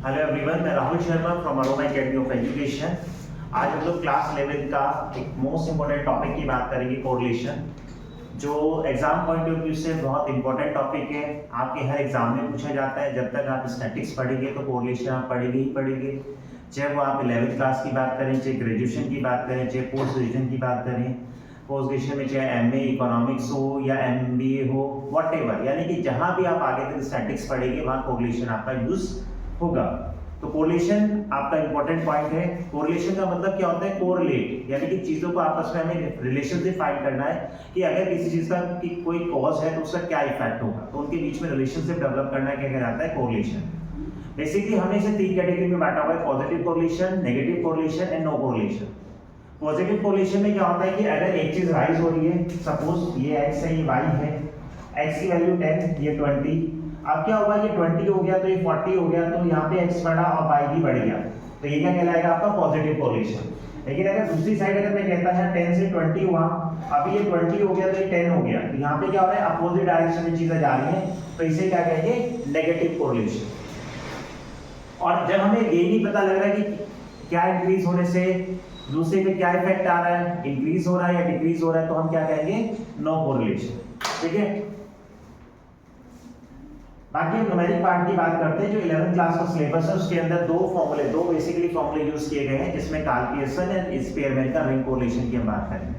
Hello everyone, मैं Rahul Sharma from aroma academy of education. आज हम लोग क्लास 11 का एक मोस्ट इंपॉर्टेंट टॉपिक की बात करेंगे, कोरिलेशन, जो एग्जाम पॉइंट ऑफ व्यू से बहुत इंपॉर्टेंट टॉपिक है। आपके हर एग्जाम में पूछा जाता है। जब तक आप स्टैटिक्स पढ़ेंगे तो कोरिलेशन आप पढ़ेंगे ही पढ़ेंगे, चाहे वो आप 11th क्लास की बात करें, चाहे ग्रेजुएशन की बात करें, चाहे पोस्ट ग्रेजुएशन की बात करें। पोस्ट ग्रेजुएशन में चाहे एमए इकोनॉमिक्स हो या एमबीए हो, व्हाटएवर, यानी कि जहां भी आप आगे तक स्टैटिक्स पढ़ेंगे वहां कोरिलेशन आपका यूज होगा। तो कोरिलेशन आपका इंपॉर्टेंट पॉइंट है। कोरिलेशन का मतलब क्या होता है? कोरिलेट, यानी कि चीजों को आपस में हमें रिलेशनशिप फाइंड करना है कि अगर किसी चीज का की कोई कॉज है तो उसका क्या इफेक्ट होगा, तो उनके बीच में रिलेशनशिप डेवलप करना क्या कहलाता है? कोरिलेशन। बेसिकली हमने इसे तीन कैटेगरी में बांटा हुआ है: positive correlation, negative correlation and no correlation. Positive correlation में क्या होता है कि अगर एक चीज राइज हो रही है, सपोज ये x है, ये y है, x की वैल्यू 10, ये 20, अब क्या होगा, ये 20 हो गया तो ये 40 हो गया, तो यहाँ पे x बढ़ा और y भी बढ़ गया, तो ये क्या कहलाएगा? आपका पॉजिटिव कोरिलेशन। लेकिन अगर दूसरी साइड अगर मैं कहता है 10 से 20 हुआ, अभी ये 20 हो गया तो ये 10 हो गया, तो यहाँ पे क्या हो रहा है? अपोजिट डायरेक्शन में चीजें जा रही हैं, तो इसे क्या कहेंगे? Negative correlation. और जब हमें ये नहीं पता लग रहा है कि क्या इंक्रीज होने से दूसरे पे क्या इफेक्ट आ रहा है, इंक्रीज हो रहा है या डिक्रीज हो रहा है, तो हम क्या कहेंगे? No correlation. ठीक है। बाकी हम न्यूमेरिक पार्ट की बात करते हैं। जो 11th क्लास का सिलेबस है उसके अंदर दो बेसिकली फॉर्मूले यूज किए गए हैं, जिसमें कार्ल पियर्सन एंड स्पीयरमैन का रिंग कोरिलेशन की हम बात करेंगे।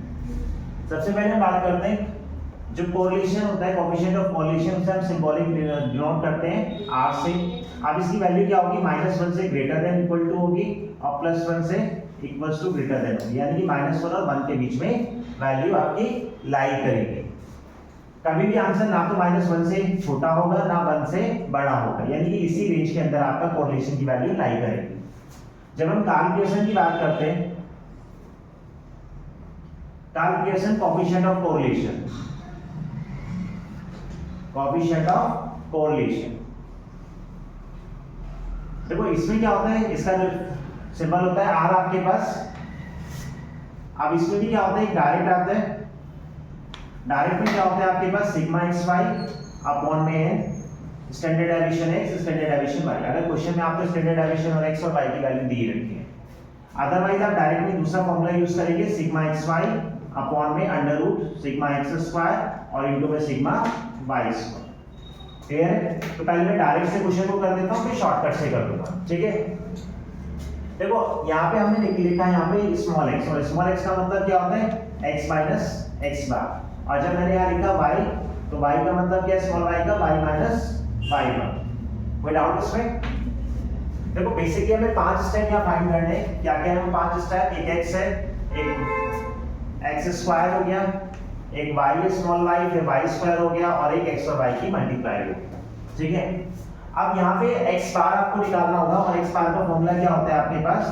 सबसे पहले हम बात करते हैं जो कोरिलेशन होता है, कोएफिशिएंट ऑफ कोरिलेशन से हम सिंबॉलिक डिनोट करते हैं r से। अब इसकी वैल्यू क्या होगी? -1 से ग्रेटर देन इक्वल टू होगी और +1 से इक्वल्स टू ग्रेटर देन होगी, यानी कि -1 और 1 के बीच में वैल्यू आपकी लाई करेगी। कभी भी आंसर ना तो -1 से छोटा होगा ना 1 से बड़ा होगा, यानी कि इसी रेंज के अंदर आपका कोरिलेशन की वैल्यू लाई करेगी। जब हम कार्ल पियर्सन की बात करते हैं, Karl Pearson coefficient of correlation, coefficient of correlation, देखो इसमें क्या होता है, इसका जो सिंबल होता है r आपके पास। अब इसमें भी क्या होता है? डायरेक्ट आता है। डायरेक्ट में क्या होता है आपके पास? सिग्मा एक्स वाई अपॉन में n standard deviation x standard deviation y। अगर क्वेश्चन में आपको स्टैंडर्ड डेविएशन और x और y की वैल्यू दी रखी है, अदरवाइज आप डायरेक्ट में दूसरा फॉर्मूला यूज करेंगे, सिग्मा एक्स वाई अपॉन में under root sigma x square और इनटू में सिग्मा वाई स्क्वायर। क्लियर है? तो पहले मैं डायरेक्ट से क्वेश्चन को कर देता हूं, फिर शॉर्टकट से कर दूंगा। ठीक है। देखो यहाँ पे हमने लिखा है यहाँ पे स्मॉल x, और स्मॉल x का मतलब क्या होता है? x माइनस एक्स बार। और जब मैंने यहाँ लिखा y, तो y का मतलब क्या है? स्मॉल y का y माइनस y बार। कोई डाउट इसमें? देखो बेसिकली हमें 5 स्टेप यहाँ फाइंड करने हैं। क्या क्या है वो 5 स्टेप? एक x है, एक x स्क्वायर हो गया, एक y है स्मॉल y, फिर y स्क्वायर हो गया, और एक x और y की मल्टीप्लाई हो गया। ठीक है। अब यहाँ पे x बार आपको निकालना होगा, और x बार का फॉर्मूला क्या होता है आपके पास?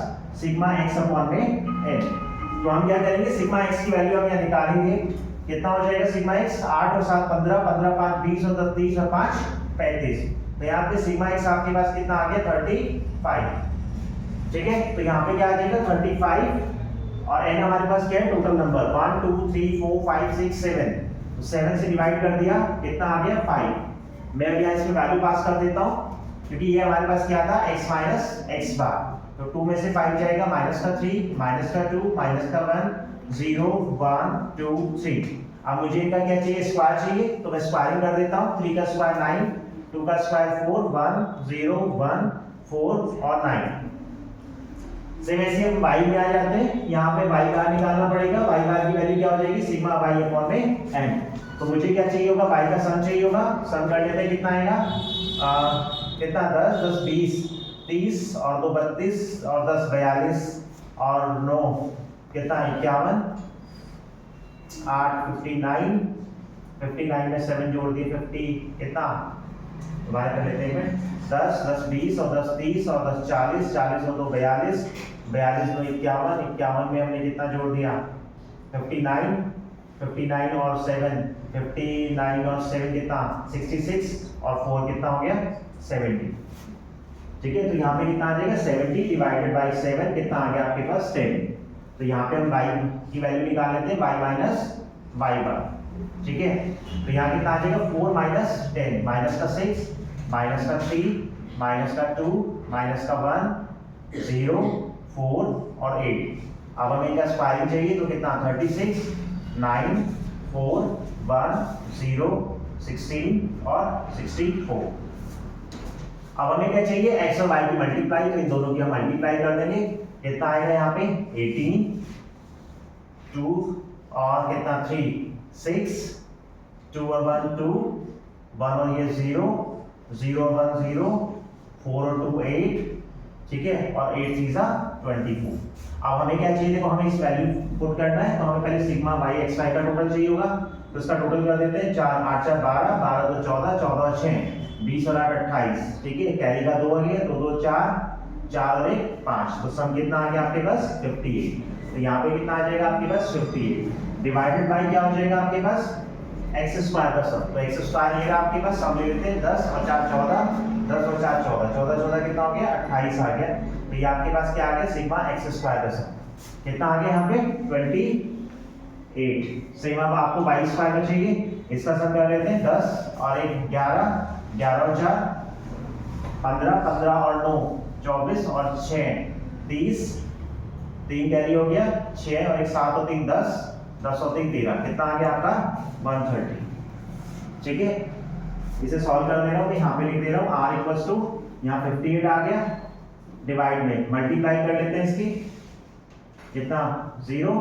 सिग्मा x अपॉन में n। तो हम क्या करेंगे? सिग्मा x की वैल्यू हम यहाँ निकालेंगे। कितना हो जाएगा सिग्मा x? 8 और 7 15, 15 5 20 और 10 30 और 5 35। तो यहाँ पे सिग्मा x आपके पास कितना आ गया? 35। ठीक है। तो यहाँ पे क्या आ जाएगा? 35, और n हमारे पास क्या है? Total number 1 2 3 4 5 6 7। तो 7 से डिवाइड कर दिया, कितना आ गया? 5। मैं अभी यहाँ इसमें वैल्यू पास कर देता हूँ, क्योंकि ये हमारे पास क्या था? x माइनस एक्स बार। तो 2 में से 5 जाएगा, माइनस का 3, माइनस का 2, माइनस का 1, 0 1 2 3। अब मुझे इनका क्या चाहिए? स्क्वायर चाहिए, तो मैं स्क्वायरिंग कर देता हूँ। 3 का स्क्वायर 9, 2 का स्क्वायर 4, 1 0 1 4 और 9। सेम ऐसे हम y में आ जाते हैं। यहाँ पे y बार निकालना पड़ेगा। y बार की वैल्यू क्या हो जाएगी? सिग्मा y अपॉन में n। तो मुझे क्या चाहिए होगा? y का सम चाहिए होगा। सम करने पे कितना आएगा? कितना? 10 10 20 30 और 2 32 और 10 42 और 9 कितना? 51 8 59 59 में 7 जोड़ दिए 50 कितना? डिवाइड कर लेते हैं। 10 10 20 और 10 30 और 10 40 40 और 2 42 42 में 51 51 में हमने कितना जोड़ दिया? 59 59 और 7 59 और 7 कितना? 66 और 4 कितना हो गया? 70। ठीक है। तो यहाँ पे कितना आ जाएगा? 70 डिवाइडेड बाई 7 कितना आ गया आपके पास? 10। तो यहाँ पे हम y की वैल्यू निकाल लेते हैं, y माइनस y बार। ठीक है। तो यहाँ कितना आ जाएगा? 4 माइनस 10, माइनस का 6, माइनस का 3, माइनस का 2 माइनस का 1 0 4 और 8। अब हमें क्या स्क्वायरिंग चाहिए तो कितना 36 9 4 1 0 16 और 64। अब हमें क्या चाहिए एक्स और वाई की मल्टीप्लाई, तो इन दोनों की हम मल्टीप्लाई कर देंगे। कितना आएगा यहाँ पे 18 2 और कितना 3 6 2 और 1 2 1 और ये 0 0 और 1 0 4 और 2 8, ठीक है, और 8 3 24। अब हमें क्या चाहिए, देखो हमें इस वैल्यू पुट करना है, तो हमें पहले सिग्मा वाई एक्स वाई का टोटल चाहिए होगा, तो इसका टोटल कर देते हैं 4 8 4 12 12 2 14 14 और 6 20 और 8 28, ठीक है, कैरी का 2 आ गया, 2 2 4 4 और 1 5, तो सम कितना आ गया आपके पास 58। तो यहाँ पे कितना आ जाएगा आपके पास 58 डिवाइडेड बाय क्या हो जाएगा आपके पास एक्स स्क्वायर का सम, तो एक्स स्क्वायर ये रहा आपके पास, सम ले लेते हैं 10 और 4 14 10 और 4 14 14 14 कितना हो गया 28 आ गया। तो ये आपके पास क्या आ गया सिग्मा एक्स स्क्वायर का सम कितना आ गया यहाँ पे 28। सेम अब आपको वाई स्क्वायर का चाहिए, इसका सम कर लेते हैं 10 और 1 11 11 और 4 15 15 और 9 24 और 6 30 3 कैरी हो गया 6 और 1 7 और 3 10 10 और 3 13, कितना आ गया आपका 130, ठीक है। इसे सॉल्व कर दे रहा हूँ, यहाँ पे लिख दे रहा हूँ r इक्वल्स टू यहाँ 58 आ गया, डिवाइड में मल्टीप्लाई कर लेते हैं इसकी, कितना 0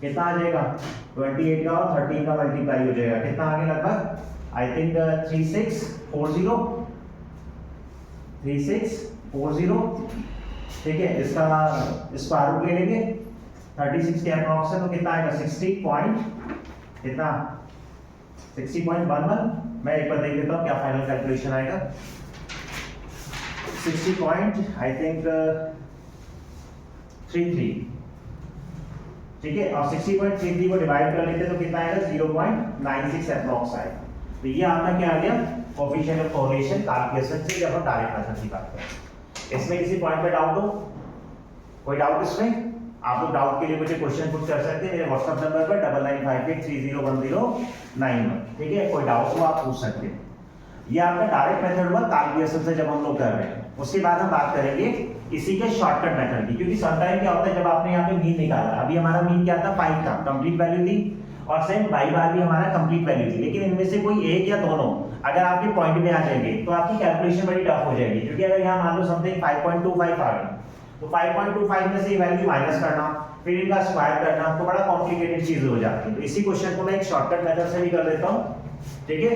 कितना आ जाएगा 28 का और 13 का मल्टीप्लाई हो जाएगा, कितना आ गया लगभग आई थिंक 3640, ठीक है। इसका स्क्वायर रूट ले लेंगे 36 के अप्रॉक्स है, तो कितना आएगा 60.11। मैं एक बार देख लेता हूँ क्या फाइनल कैलकुलेशन आएगा, 60 पॉइंट आई थिंक 33, ठीक है, और 60.33 को डिवाइड कर लेते हैं तो कितना आएगा 0.96 अप्रॉक्स आएगा। तो ये आपका क्या आ गया कोएफिशिएंट ऑफ कोरिलेशन कैलकुलेशन से जब हम डायरेक्ट मेथड की बात करें। इसमें किसी पॉइंट पे डाउट हो, कोई डाउट इसमें, आप लोग डाउट के लिए मुझे क्वेश्चन पुट कर सकते हैं मेरे व्हाट्सएप नंबर पर 9958301091, ठीक है, कोई डाउट हो आप पूछ सकते हैं। ये आपका डायरेक्ट मेथड हुआ कैलकुलेशन से जब हम लोग कर रहे हैं। उसके बाद हम बात करेंगे इसी के शॉर्टकट मेथड की, क्योंकि समटाइम क्या होता है जब आपने यहाँ पे मीन निकाला, अभी हमारा मीन क्या था 5 था, कंप्लीट वैल्यू थी, और सेम बाई बार भी हमारा कंप्लीट वैल्यू थी, लेकिन इनमें से कोई एक या दोनों अगर आपके पॉइंट में आ जाएंगे तो आपकी कैलकुलेशन बड़ी टफ हो जाएगी, क्योंकि अगर यहाँ मान लो समथिंग 5.25 आ गई तो 5.25 में से ये वैल्यू माइनस करना फिर इनका स्क्वायर करना तो बड़ा कॉम्प्लिकेटेड चीज हो जाती है। तो इसी क्वेश्चन को मैं एक शॉर्टकट मेथड से भी कर देता हूँ, ठीक है।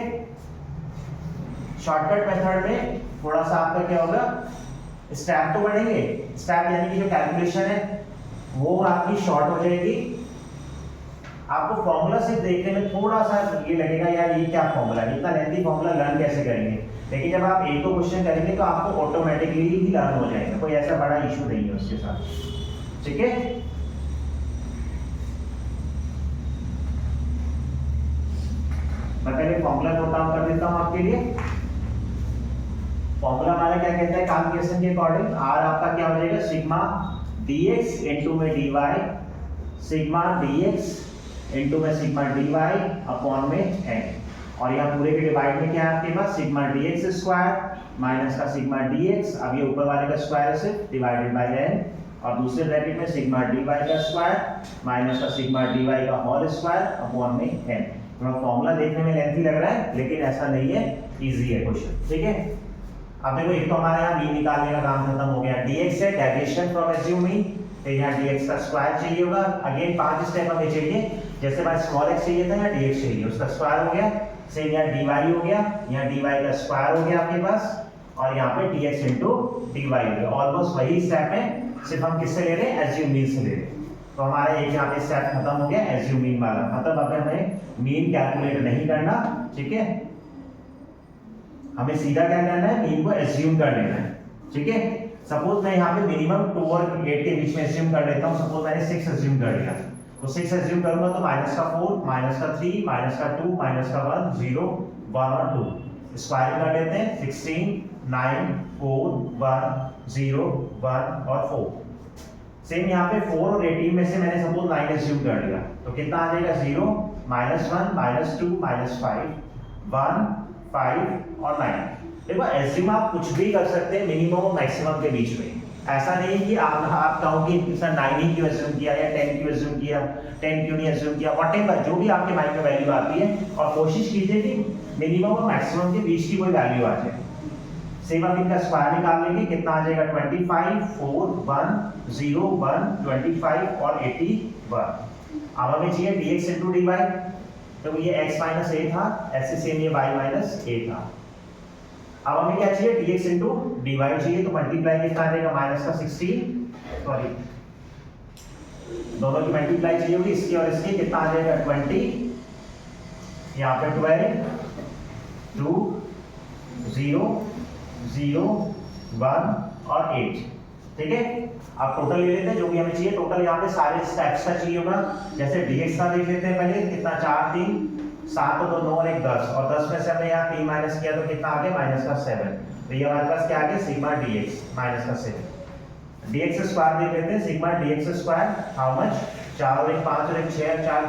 शॉर्टकट मेथड में थोड़ा सा आपका क्या होगा स्टेप तो बढ़ेंगे, स्टेप यानी कि जो कैलकुलेशन है वो आपकी शॉर्ट हो जाएगी, आपको फॉर्मूला सिर्फ देखने में थोड़ा सा ये लगेगा यार ये क्या फॉर्मूला है, इतना लेंथी फॉर्मूला लर्न कैसे करेंगे, लेकिन जब आप एक दो क्वेश्चन करेंगे तो आपको ऑटोमेटिकली ही लर्न हो जाएगा, कोई ऐसा बड़ा इशू नहीं है उसके साथ, ठीक है। मैं पहले फॉर्मूला नोट डाउन कर देता हूं आपके लिए। फॉर्मूला हमारा क्या कहता है कैलकुलेशन के अकॉर्डिंग, आर आपका क्या हो जाएगा सिग्मा dx इनटू में dy, सिग्मा dx इनटू में सिग्मा dy अपॉन में n, और यहाँ पूरे के डिवाइड में क्या है आपके पास सिग्मा dx स्क्वायर माइनस का सिग्मा dx, अब ये ऊपर वाले का स्क्वायर से डिवाइडेड बाय n, और दूसरे ब्रैकेट में सिग्मा dy का स्क्वायर माइनस का सिग्मा dy का होल स्क्वायर अपॉन में n। थोड़ा फॉर्मूला देखने में लेंथी लग रहा है लेकिन ऐसा नहीं है, इजी है क्वेश्चन, ठीक है। अब देखो एक तो हमारे यहाँ मीन निकालने का काम खत्म हो गया, dx है डेविएशन फ्रॉम एज्यूम मीन, तो यहाँ dx का स्क्वायर चाहिए होगा, अगेन 5 स्टेप हमें चाहिए, जैसे भाई स्मॉल x चाहिए था यहाँ dx चाहिए, उसका स्क्वायर हो गया, सेम यहाँ dy हो गया, यहाँ dy का स्क्वायर हो गया आपके पास, और यहाँ पे dx इंटू dy हो गया, ऑलमोस्ट वही स्टेप है, सिर्फ हम किससे ले रहे हैं एज्यूम मीन से ले रहे हैं। तो हमारा एक यहाँ पे स्टेप खत्म हो गया एज्यूम मीन वाला, मतलब अब हमें मीन कैलकुलेट नहीं करना, ठीक है, हमें सीधा क्या करना है मीन को एज्यूम कर लेना है, ठीक है। सपोज मैं यहाँ पे मिनिमम 2 और 8 के बीच में एज्यूम कर लेता हूँ, सपोज मैंने 6 एज्यूम कर लिया, तो 6 एज्यूम करूंगा तो माइनस का 4 माइनस का 3 माइनस का 2 माइनस का 1 0 1 और 2 स्क्वायर कर लेते हैं 16 9 4 1 0 1 और 4। सेम यहाँ पे 4 और 18 में से मैंने सपोज 9 एज्यूम कर लिया, तो कितना आ जाएगा 0 -1 -2 -5 1 5 और 9, देखो एज्यूम आप कुछ भी कर सकते हैं मिनिमम और मैक्सिमम के बीच में। ऐसा नहीं है कि आप कहो कि सर 9 ही क्यों एज्यूम किया या 10 क्यों एज्यूम किया, 10 क्यों नहीं एज्यूम किया, व्हाटएवर जो भी आपके माइंड में वैल्यू आती है, और कोशिश कीजिए कि मिनिमम और मैक्सिमम के बीच की कोई वैल्यू आ जाए। सेम अब इनका स्क्वायर निकाल लेंगे, कितना आ जाएगा 25, 4, 1, 0, 1, 25 और 81। अब हमें चाहिए dx into dy, तो ये x माइनस a था, ऐसे सेम ये y माइनस a था। अब हमें क्या चाहिए dx into dy चाहिए, तो मल्टीप्लाई कितना आ जाएगा माइनस का 16, सॉरी दोनों की मल्टीप्लाई चाहिए होगी, इसकी और इसकी, कितना आ जाएगा 20, यहाँ पे 12, 2, 0, 0, 1 और 8। ठीक है, अब टोटल ले लेते हैं जो भी हमें चाहिए। टोटल यहाँ पे सारे स्टेप्स का चाहिए होगा। जैसे dx का देख लेते हैं पहले, कितना 4, 3, 7 और 2, 9 और 1, 10, और 10 में से हमने यहाँ 3 माइनस किया तो कितना आ गया माइनस का 7। तो ये हमारे पास क्या आ गया सिग्मा dx माइनस का 7। dx स्क्वायर देख लेते हैं, sigma dx square how much, 4 और 1 5 और 1 6 4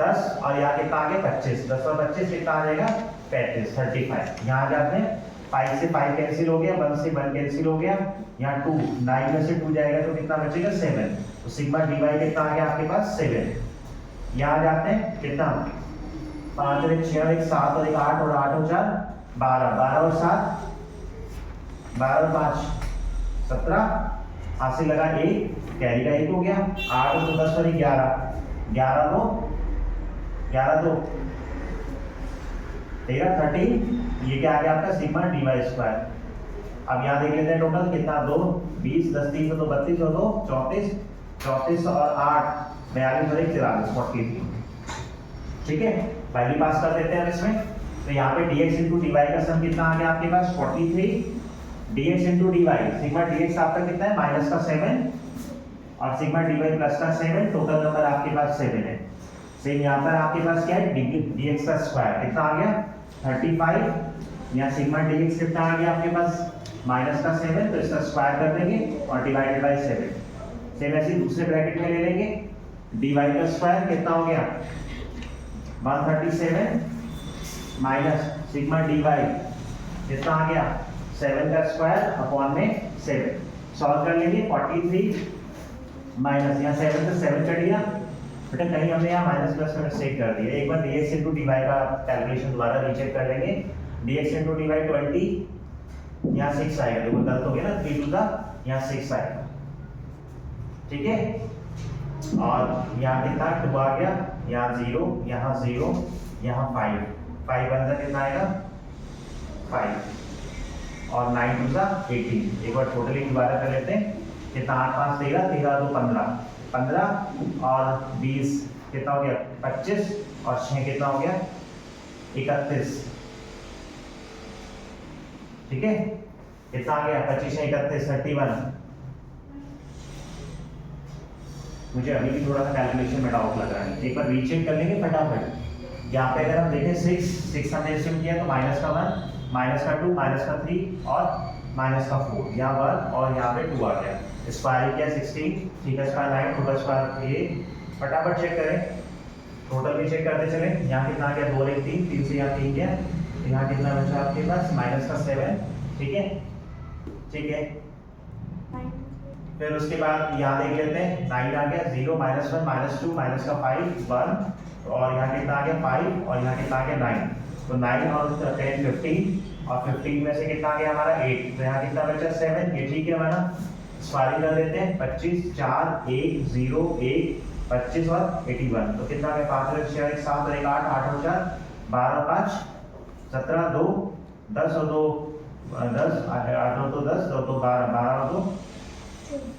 10 और यहाँ कितना आ गया 25, 10 और 25 कितना आ जाएगा 35, 35। यहाँ जाते हैं 5 से 5 कैंसिल हो गया, 1 से 1 कैंसिल हो गया, यहाँ 2, 9 में से 2 जाएगा तो कितना बचेगा 7। तो सिग्मा dy कितना आ गया आपके पास 7। यहाँ जाते हैं कितना 5 और 1 6 और 1 7 और 1 8 और 8 और 4 12, 12 और 7 12 और 5 17, हाथ से लगा 1, कैरी का 1 हो गया, 8 और 2 10 और 11, 11 2 11 2 13, 13। ये क्या आ गया आपका सिग्मा dy स्क्वायर। अब यहाँ देख लेते हैं टोटल कितना 2, 20, 10 3 तो 32 और 2 34, 34 और 8 42 और 1 44, 43। ठीक है, वैल्यू पास कर देते हैं इसमें। तो यहाँ पे dx into dy का सम कितना आ गया आपके पास 43, dx into dy, sigma dx आपका कितना है माइनस का 7 और सिग्मा dy प्लस का 7, टोटल नंबर आपके पास 7 है। सेम यहाँ पर आपके पास क्या है dx का स्क्वायर कितना आ गया 35, यहाँ सिग्मा dx कितना आ गया आपके पास माइनस का 7, तो इसका स्क्वायर कर देंगे और डिवाइडेड बाय 7। सेम ऐसे दूसरे ब्रैकेट में ले लेंगे, dy का स्क्वायर कितना हो गया 137 माइनस सिग्मा dy कितना आ गया 7 का स्क्वायर अपॉन में 7। सॉल्व कर लेंगे 43 माइनस यहाँ 7 से 7 कट गया, बेटा कहीं हमने यहाँ माइनस प्लस में मिस्टेक कर दी है। एक बार dx into dy का कैलकुलेशन दोबारा रीचेक कर लेंगे। dx into dy 20, यहाँ 6 आएगा, देखो गलत हो गया ना 3 टू द यहाँ 6 आएगा। ठीक है, और यहाँ कितना 2 आ गया, यहाँ 0, यहाँ 0, यहाँ 5, 5 1 कितना आएगा 5 और 9 टू द 18। एक बार टोटली दोबारा कर लेते हैं, कितना 8 5 13, 13 2 15, 15 और 20 कितना हो गया 25 और 6 कितना हो गया 31। ठीक है, कितना आ गया 25 से 31 31। मुझे अभी भी थोड़ा सा कैलकुलेशन में डाउट लग रहा है, एक बार रीचेक कर लेंगे फटाफट। यहाँ पे अगर हम देखें 6 हमने एस्यूम किया तो माइनस का 1, माइनस का 2, माइनस का 3 और माइनस का 4, यहाँ 1 और यहाँ पे 2 आ गया। स्क्वायर किया 16, ठीक है स्क्वायर 9, टोटल स्क्वायर ये, फटाफट चेक करें, टोटल भी चेक करते चले। यहाँ कितना आ गया 2 और 1 3, 3 से यहाँ 3 गया, यहाँ कितना बचा आपके पास माइनस का 7। ठीक है, ठीक है, फिर उसके बाद यहाँ देख लेते हैं 9 आ गया, 0 माइनस 1 माइनस 2 माइनस का 5 1 और यहाँ कितना आ गया 5 और यहाँ कितना आ गया 9। तो 9 और 10 15 और 15 में से कितना आ गया हमारा 8, तो यहाँ कितना बचा 7। ये ठीक है हमारा, स्क्वायरिंग कर देते हैं 25 4 1 0 1 25 और 81, तो कितना आ गया 5 और 6 1 7 और 1 8 8 और 4 12 5 17 2 10 और 2 10 8 और 2 10 2 तो 12 12 और 2 14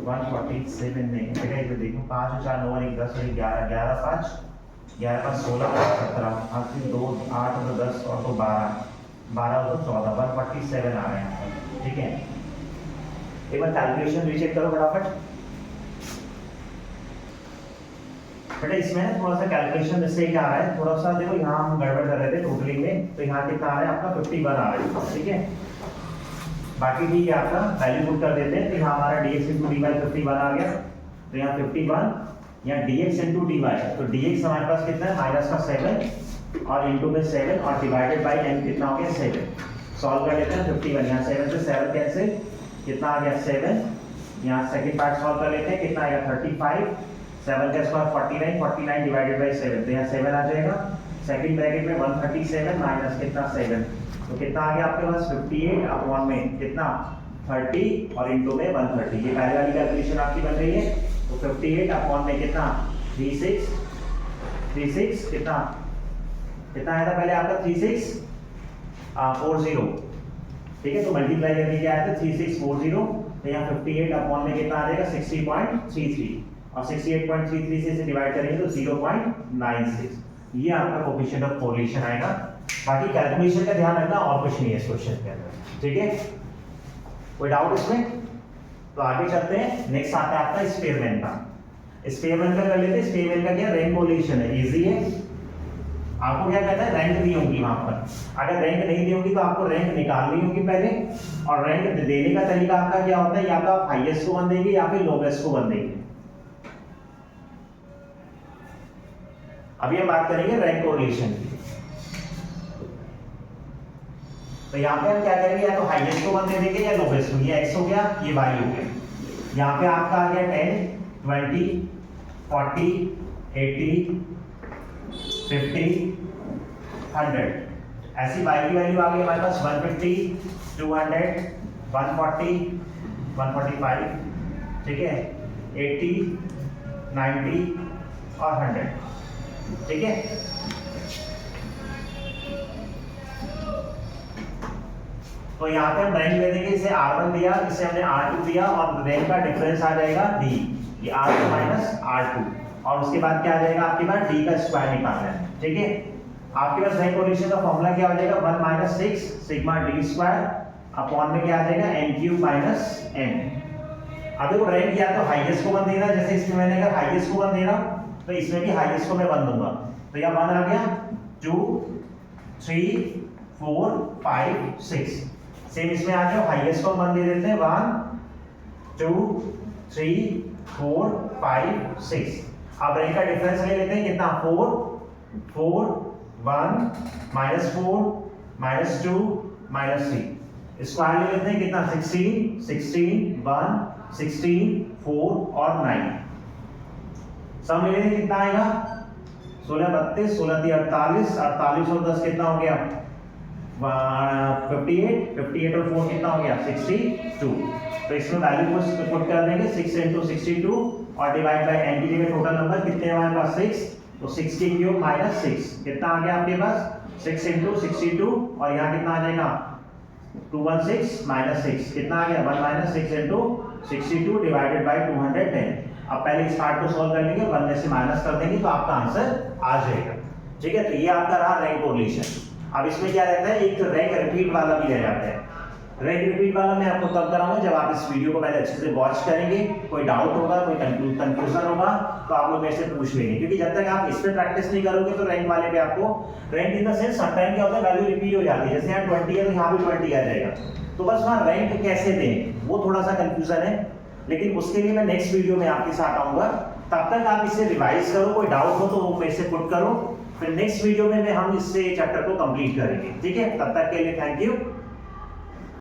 147 नहीं बेटा, इधर देखो 5 और 4 9 और 1 10 और 11 11 5 11 5 16 17 8 2 8 और 10 और 2 12 12 और 14 147 आ रहे हैं। ठीक है, एक बार कैलकुलेशन रीचेक करो फटाफट। बेटा इसमें ना थोड़ा सा कैलकुलेशन मिस्टेक आ रहा है, थोड़ा सा देखो यहाँ हम गड़बड़ कर रहे थे टोटलिंग में, तो यहाँ कितना आ रहा है आपका 51 आ रहा है। ठीक है, बाकी ठीक है, आपका वैल्यू पुट कर देते हैं। तो यहाँ हमारा dx into dy 51 आ गया, तो यहाँ 51, या dx इंटू dy, तो dx हमारे पास कितना है माइनस का 7 और इंटू में 7 और डिवाइडेड बाई n कितना हो गया 7। सॉल्व कर लेते हैं 51, यहाँ 7 से 7 कैंसिल, कितना आ गया 7। यहाँ सेकंड पार्ट सॉल्व कर लेते हैं, कितना आएगा 35, 7 का स्क्वायर 49, 49 डिवाइडेड बाई 7, तो यहाँ 7 आ जाएगा। सेकंड ब्रैकेट में 137 माइनस कितना 7, तो कितना आ गया आपके पास 58 अपॉन में कितना 30 और इंटू में 130, ये पहले वाली कैलकुलेशन आपकी बन रही है। तो 58 अपॉन में कितना 36 कितना आया था पहले आपका 3640, ठीक है, तो मल्टीप्लाई करके क्या आया था 3640, तो यहाँ 58 अपॉन में कितना आ जाएगा 60.33 और 68.33 से इसे डिवाइड करेंगे तो 0.96, ये आपका कोएफिशिएंट ऑफ कोरिलेशन आएगा। बाकी कैलकुलेशन का ध्यान रखना और कुछ नहीं है इस क्वेश्चन के अंदर, ठीक है। कोई डाउट इसमें? तो आगे चलते हैं, नेक्स्ट आता है आपका स्पेयरमैन का। स्पेयरमैन का कर लेते हैं। स्पेयरमैन का क्या रैंक कोरिलेशन है, इजी है। आपको क्या कहता है रैंक दी होगी वहां पर, अगर रैंक नहीं दी होगी तो आपको रैंक निकालनी होगी पहले, और रैंक देने का तरीका आपका क्या होता है, या तो आप हाईएस्ट को वन देंगे या फिर लोवेस्ट को वन देंगे। अभी हम बात करेंगे रैंक कोरिलेशन की। तो यहाँ पे हम क्या करेंगे, या तो हाईएस्ट को वन दे देंगे या लोवेस्ट को। ये x हो गया, ये y हो गया। यहाँ पे आपका आ गया 10, 20, 40, 80, 50, 100, ऐसी y की वैल्यू आ गई हमारे पास 150, 200, 140, 145, ठीक है, 80, 90 और 100, ठीक है। तो यहाँ पे हम रैंक दे देंगे, इसे R1 दिया, इसे हमने R2 दिया, और रैंक का डिफरेंस आ जाएगा D, ये R1 माइनस R2, और उसके बाद क्या आ जाएगा आपके पास D का स्क्वायर निकालना है, ठीक है। आपके पास रैंक कोरिलेशन का फॉर्मूला क्या हो जाएगा 1 minus 6 sigma D square upon में क्या आ जाएगा n क्यूब माइनस n। अब देखो रैंक या तो हाईएस्ट को 1 देना, जैसे इसमें मैंने अगर हाईएस्ट को 1 दे रहा हूं तो इसमें भी हाईएस्ट को मैं 1 दूंगा, तो यह 1 आ गया, 2, 3, 4, 5, 6। सेम इसमें आ जाओ, हाईएस्ट को 1 दे देते हैं, 1, 2, 3, 4, 5, 6। अब रैंक का डिफरेंस ले लेते हैं, कितना 4, 4, 1 माइनस 4 माइनस 2 माइनस 3, स्क्वायर ले लेते हैं, कितना 16, 16, 1, 16, 4 और 9। सम ले लेते हैं, कितना आएगा 16, 32, 16, 48, 48 और 10 कितना हो गया 58, 58 और 4 कितना हो गया 62। तो इसमें वैल्यू को पुट कर देंगे 6 into 62 और डिवाइड बाय n की जगह टोटल नंबर कितने हमारे पास 6, तो 6 की क्यूब माइनस 6 कितना आ गया आपके पास 6 into 62, और यहाँ कितना आ जाएगा 216 माइनस 6 कितना आ गया 1 माइनस 6 into 62 डिवाइडेड बाय 210। अब पहले इस पार्ट को सॉल्व कर लेंगे, 1 में से माइनस कर देंगे तो आपका आंसर आ जाएगा, ठीक है। तो ये आपका रहा रैंक कोरिलेशन। अब इसमें क्या रहता है, एक तो रैंक रिपीट वाला भी रह जाता है। रैंक रिपीट वाला मैं आपको तब कराऊंगा जब आप इस वीडियो को पहले अच्छे से वॉच करेंगे। कोई डाउट होगा, कोई कंफ्यूजन होगा तो आप लोग मेरे से पूछ लेंगे, क्योंकि जब तक आप इस पे प्रैक्टिस नहीं करोगे तो रैंक वाले पे आपको rank in the sense some time क्या होता है वैल्यू रिपीट हो जाती है, जैसे यहाँ 20 है तो यहाँ भी 20 आ जाएगा, तो बस वहाँ रैंक कैसे दें वो थोड़ा सा कंफ्यूजन है, लेकिन उसके लिए मैं नेक्स्ट वीडियो में आपके साथ आऊंगा। तब तक आप इसे रिवाइज करो, कोई डाउट हो तो वो मेरे से पुट करो, फिर नेक्स्ट वीडियो में हम इससे चैप्टर को कंप्लीट करेंगे, ठीक है। तब तक के लिए थैंक यू।